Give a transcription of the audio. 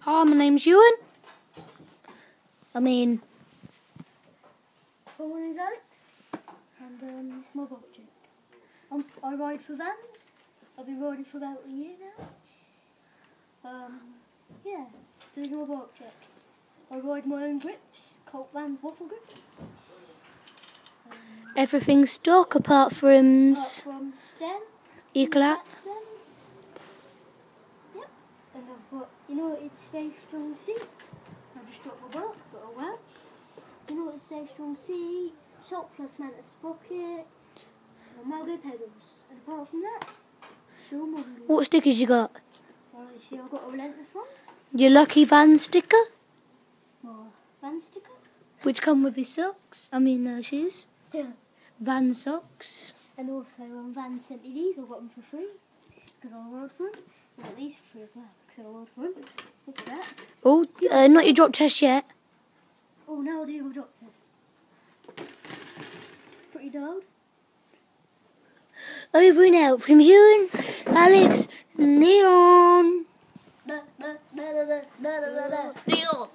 Hi, my name's Ewan. My name's Alex, and it's my project. I ride for vans. I've been riding for about a year now. Yeah, so it's my project. I ride my own grips, Colt Vans waffle grips. Everything's stock apart from stem, Eclat. stem. Yep, and I've got, it's Stay Strong seat. I just dropped my book, but oh well. It's Stay Strong seat, Salt Plus Mantis pocket, and Margo pedals. And apart from that, it's all modern. What stickers you got? See, I've got a relentless one. Your lucky van sticker, More van sticker. which come with your socks. Shoes. Van socks. And also Van sent me these. I got them for free because I rode for them. I got these for free as well because I rode for them. Look at that. Oh, not your drop test yet. Oh, now I'll do my drop test. Pretty dull. Over and out from Ewan, Alex, Leon. Neon.